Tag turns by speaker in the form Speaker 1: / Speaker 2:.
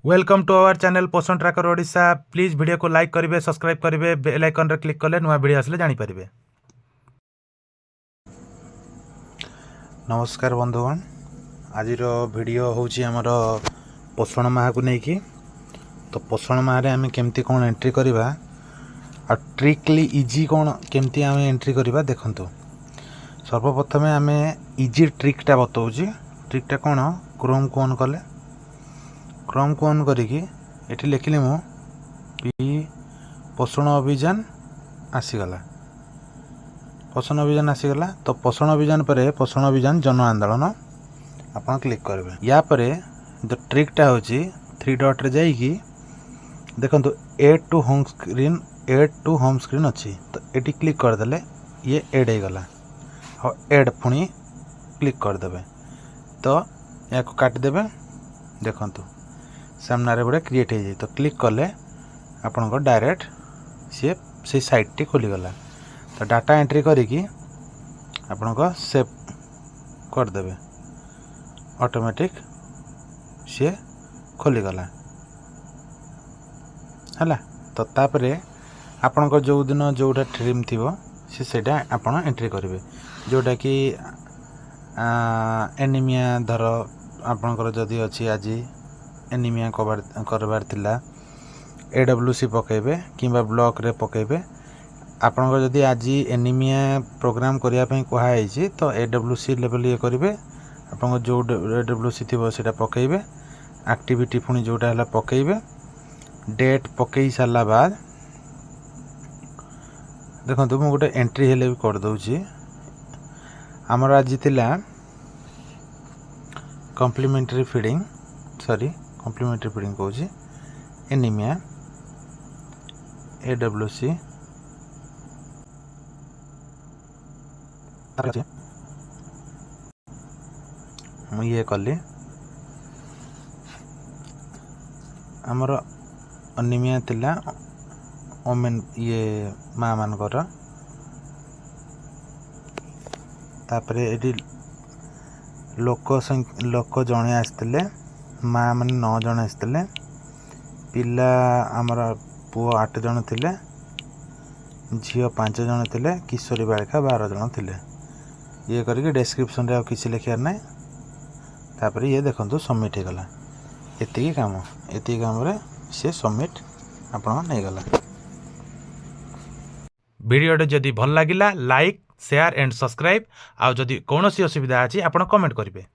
Speaker 1: Welcome to our channel पोषण tracker Odisha. Please video को like करेंगे, सब्सक्राइब करेंगे, बेल आइकन रे क्लिक कले नुआ वीडियो आसले जानि परिबे। नमस्कार बंधुगण, आज वीडियो होची हमर पोषण माह को लेकिन। तो पोषण माह रे आम केमती कौन एंट्री करवा और ट्रिकली इजी कौन केमती आम एंट्री करवा देखंतु। सर्वप्रथम आम इजी ट्रिकटा बताऊँ। ट्रिकटा कौन, क्रोम को ऑन कले, क्रोम को ऑन करिकी एठी लिखिली मु पोषण अभियान आसीगला। पोषण अभियान आसीगला। तो पोषण अभियान पर पोषण अभियान जन आंदोलन आप क्लिक करेंगे। या पर जो ट्रिकटा होची 3 डॉट रे जाइकी देखो एड टू होम स्क्रीन अच्छी। तो ये क्लिक करदे ये एड हो गला और एड पुणी क्लिक करदे। तो या काटिदेवे। देखंतु सामने गोटे क्रिएट हो जाए। तो क्लिक कले आपण को डायरेक्ट से साइट टी खोलीगला। तो डाटा एंट्री करिकी आपण को सेव करदे, ऑटोमेटिक सी खोलीगला है। तो तापरे आपण को जो दिन जोटा ट्रिम थी सेटा आपण एंट्री करेंगे। जोटा कि एनीमिया धर आपणकर जदि अच्छी आज एनीमिया करबार थिला AWC पकेबे किंबा ब्लॉक रे पकेबे। आपणकर जदि आज एनीमिया प्रोग्राम करिया पई कहा है तो AWC लेवल ये करेंगे। आपन जो AWC थी सेटा पकेबे, एक्टिविटी पुणी जोटा है पकेबे, डेट पकई सारा बाद देखो मुझे गोटे एंट्री हेले भी कर दूची। आमर आज थिला कम्प्लीमेंटरी फीडिंग कहूँ एनीमिया AWC ये कली आमर अनिमिया थिला ओमेन ये माँ मानकर। तापरे एटी लोक जड़े आसते, माँ मैंने 9 जन आसते, पिला आमर पुओ 8 जन थे, झील 5 जन थे, किशोरी बालिका 12 जन थे। ये करके डिस्क्रिप्शन रे किसी लिखार ना। तापर ये देखो सबमिट हो गला। एतिकी काम रे से सबमिट आपन नहीं गला। वीडियो जदि भल लागिला लाइक शेयर एंड सब्सक्राइब। आ जदि कौन असुविधा अच्छी आप कमेंट करेंगे।